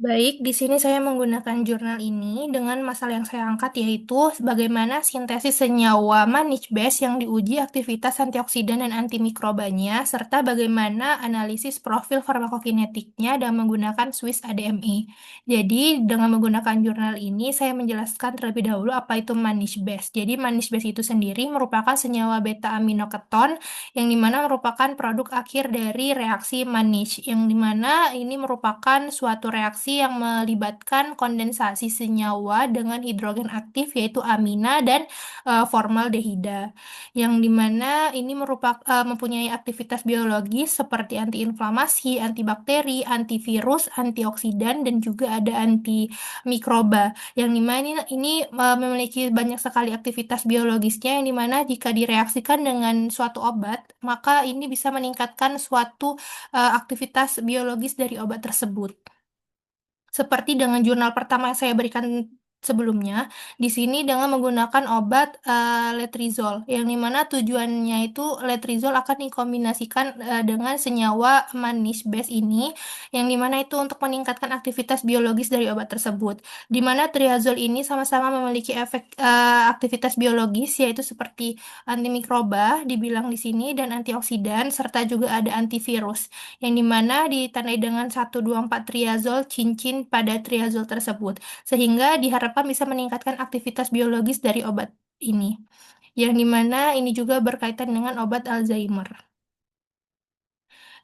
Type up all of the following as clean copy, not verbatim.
Baik, di sini saya menggunakan jurnal ini dengan masalah yang saya angkat yaitu bagaimana sintesis senyawa manich base yang diuji aktivitas antioksidan dan antimikrobanya, serta bagaimana analisis profil farmakokinetiknya dengan menggunakan Swiss ADME. Jadi, dengan menggunakan jurnal ini, saya menjelaskan terlebih dahulu apa itu manich base. Jadi, manich base itu sendiri merupakan senyawa beta aminoketon yang dimana merupakan produk akhir dari reaksi Manich, yang dimana ini merupakan suatu reaksi yang melibatkan kondensasi senyawa dengan hidrogen aktif yaitu amina dan formaldehida, yang dimana ini mempunyai aktivitas biologis seperti antiinflamasi, antibakteri, antivirus, antioksidan, dan juga ada antimikroba yang dimana ini memiliki banyak sekali aktivitas biologisnya yang dimana jika direaksikan dengan suatu obat maka ini bisa meningkatkan suatu aktivitas biologis dari obat tersebut. Seperti dengan jurnal pertama yang saya berikan sebelumnya, di sini dengan menggunakan obat letrozole, yang dimana tujuannya itu letrozole akan dikombinasikan dengan senyawa manis base ini, yang dimana itu untuk meningkatkan aktivitas biologis dari obat tersebut. Di mana triazole ini sama-sama memiliki efek aktivitas biologis, yaitu seperti antimikroba, dibilang di sini, dan antioksidan, serta juga ada antivirus yang dimana ditandai dengan 124 triazol cincin pada triazol tersebut, sehingga diharapkan bisa meningkatkan aktivitas biologis dari obat ini, yang dimana ini juga berkaitan dengan obat Alzheimer.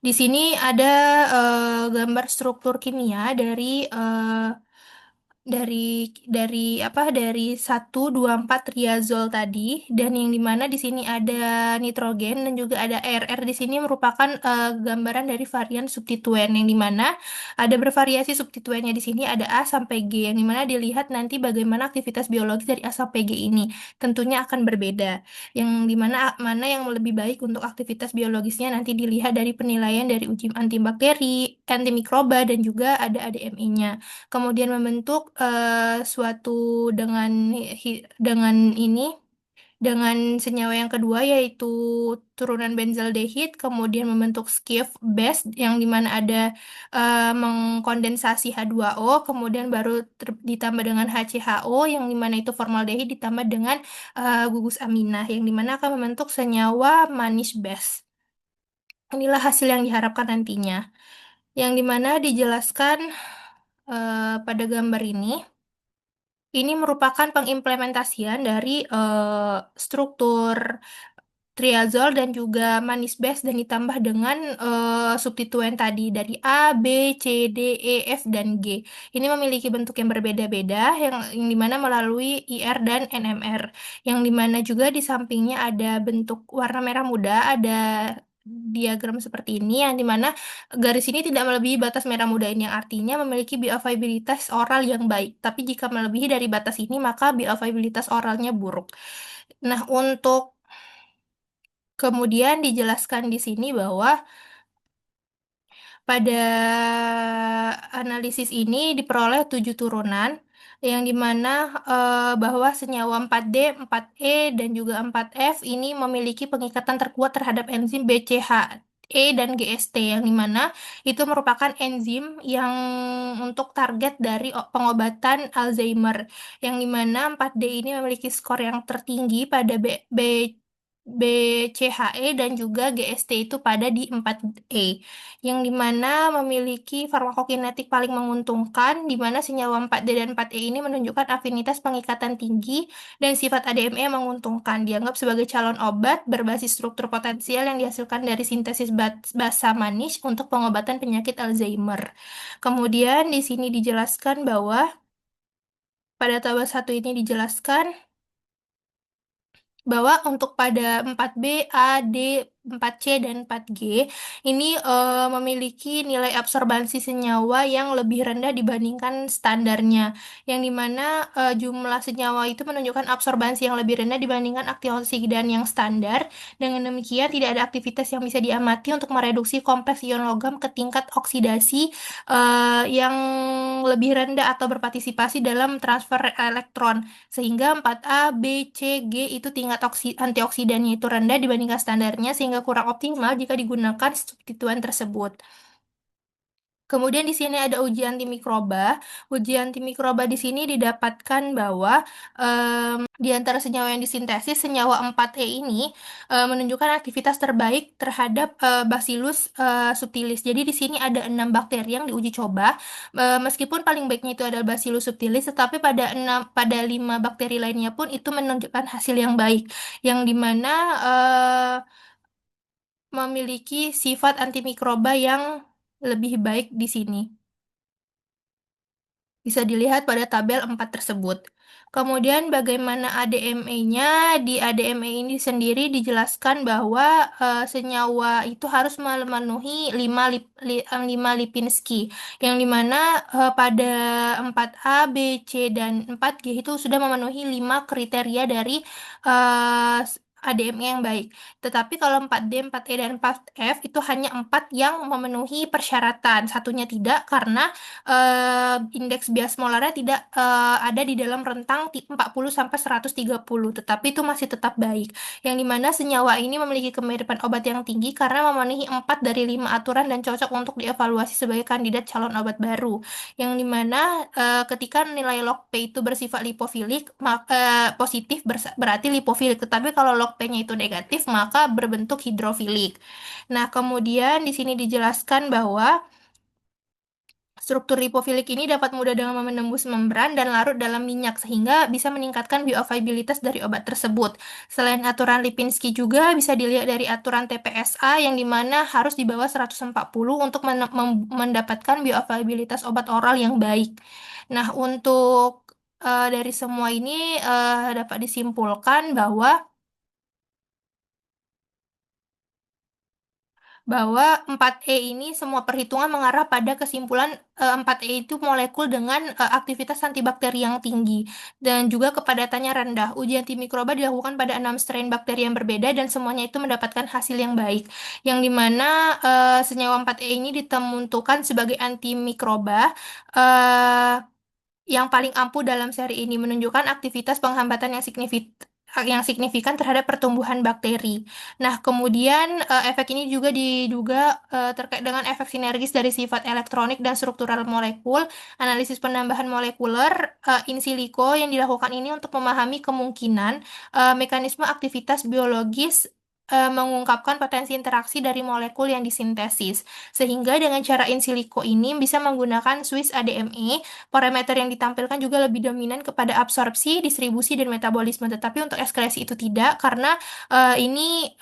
Di sini ada gambar struktur kimia dari 124 triazol tadi, dan yang dimana di sini ada nitrogen dan juga ada RR. Di sini merupakan gambaran dari varian substituen, yang dimana ada bervariasi substituennya. Di sini ada A sampai G, yang dimana dilihat nanti bagaimana aktivitas biologis dari A sampai G ini tentunya akan berbeda, yang dimana mana yang lebih baik untuk aktivitas biologisnya nanti dilihat dari penilaian dari uji antibakteri, antimikroba, dan juga ada ADME-nya. Kemudian membentuk suatu dengan dengan ini dengan senyawa yang kedua yaitu turunan benzaldehid, kemudian membentuk Schiff base yang dimana ada mengkondensasi H2O, kemudian baru ditambah dengan HCHO yang dimana itu formaldehid ditambah dengan gugus aminah yang dimana akan membentuk senyawa manis base. Inilah hasil yang diharapkan nantinya, yang dimana dijelaskan pada gambar ini. Ini merupakan pengimplementasian dari struktur triazol dan juga manis base dan ditambah dengan substituen tadi dari A, B, C, D, E, F, dan G. Ini memiliki bentuk yang berbeda-beda yang dimana melalui IR dan NMR. Yang dimana juga di sampingnya ada bentuk warna merah muda, ada diagram seperti ini yang dimana garis ini tidak melebihi batas merah muda ini, yang artinya memiliki bioavailabilitas oral yang baik. Tapi jika melebihi dari batas ini maka bioavailabilitas oralnya buruk. Nah, untuk kemudian dijelaskan di sini bahwa pada analisis ini diperoleh 7 turunan yang dimana bahwa senyawa 4D, 4E, dan juga 4F ini memiliki pengikatan terkuat terhadap enzim BCHE dan GST, yang dimana itu merupakan enzim yang untuk target dari pengobatan Alzheimer, yang dimana 4D ini memiliki skor yang tertinggi pada BCHE dan juga GST itu pada di 4E, yang dimana memiliki farmakokinetik paling menguntungkan, di mana senyawa 4D dan 4E ini menunjukkan afinitas pengikatan tinggi dan sifat ADME yang menguntungkan, dianggap sebagai calon obat berbasis struktur potensial yang dihasilkan dari sintesis basa manis untuk pengobatan penyakit Alzheimer. Kemudian di sini dijelaskan bahwa pada tabel 1 ini dijelaskan bahwa untuk pada 4B, A, D, 4C, dan 4G ini memiliki nilai absorbansi senyawa yang lebih rendah dibandingkan standarnya, yang dimana jumlah senyawa itu menunjukkan absorbansi yang lebih rendah dibandingkan antioksidan yang standar. Dengan demikian, tidak ada aktivitas yang bisa diamati untuk mereduksi kompleks ion logam ke tingkat oksidasi yang lebih rendah atau berpartisipasi dalam transfer elektron, sehingga 4A, B, C, G itu tingkat antioksidannya itu rendah dibandingkan standarnya, sehingga kurang optimal jika digunakan substituen tersebut. Kemudian di sini ada uji antimikroba. Uji antimikroba di sini didapatkan bahwa di antara senyawa yang disintesis, senyawa 4E ini menunjukkan aktivitas terbaik terhadap Bacillus subtilis. Jadi di sini ada 6 bakteri yang diuji coba. Meskipun paling baiknya itu adalah Bacillus subtilis, tetapi pada 5 bakteri lainnya pun itu menunjukkan hasil yang baik, yang dimana memiliki sifat antimikroba yang lebih baik di sini. Bisa dilihat pada tabel 4 tersebut. Kemudian bagaimana ADME-nya? Di ADME ini sendiri dijelaskan bahwa senyawa itu harus memenuhi 5 Lipinski, yang dimana pada 4A, B, C, dan 4G itu sudah memenuhi 5 kriteria dari ADME yang baik. Tetapi kalau 4D, 4E, dan 4F itu hanya 4 yang memenuhi persyaratan. Satunya tidak karena indeks bias molarnya tidak ada di dalam rentang 40 sampai 130, tetapi itu masih tetap baik. Yang dimana senyawa ini memiliki kemiripan obat yang tinggi karena memenuhi 4 dari 5 aturan dan cocok untuk dievaluasi sebagai kandidat calon obat baru. Yang dimana ketika nilai log P itu bersifat lipofilik, positif berarti lipofilik, tetapi kalau log P-nya itu negatif maka berbentuk hidrofilik. Nah, kemudian di sini dijelaskan bahwa struktur lipofilik ini dapat mudah dengan menembus membran dan larut dalam minyak sehingga bisa meningkatkan bioavailabilitas dari obat tersebut. Selain aturan Lipinski juga bisa dilihat dari aturan TPSA yang dimana harus di bawah 140 untuk mendapatkan bioavailabilitas obat oral yang baik. Nah, untuk dari semua ini dapat disimpulkan bahwa 4E ini semua perhitungan mengarah pada kesimpulan 4E itu molekul dengan aktivitas antibakteri yang tinggi dan juga kepadatannya rendah. Uji antimikroba dilakukan pada 6 strain bakteri yang berbeda dan semuanya itu mendapatkan hasil yang baik. Yang dimana senyawa 4E ini ditentukan sebagai antimikroba yang paling ampuh dalam seri ini menunjukkan aktivitas penghambatan yang signifikan terhadap pertumbuhan bakteri. Nah, kemudian efek ini juga diduga terkait dengan efek sinergis dari sifat elektronik dan struktural molekul, analisis penambahan molekuler in silico yang dilakukan ini untuk memahami kemungkinan mekanisme aktivitas biologis mengungkapkan potensi interaksi dari molekul yang disintesis. Sehingga dengan cara in silico ini bisa menggunakan Swiss ADME. Parameter yang ditampilkan juga lebih dominan kepada absorpsi, distribusi, dan metabolisme. Tetapi untuk ekskresi itu tidak, karena ini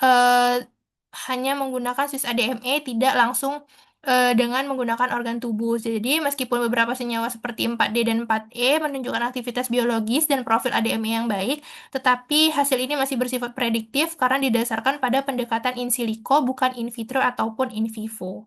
hanya menggunakan cis ADME, tidak langsung dengan menggunakan organ tubuh. Jadi, meskipun beberapa senyawa seperti 4D dan 4E menunjukkan aktivitas biologis dan profil ADME yang baik, tetapi hasil ini masih bersifat prediktif karena didasarkan pada pendekatan in silico, bukan in vitro ataupun in vivo.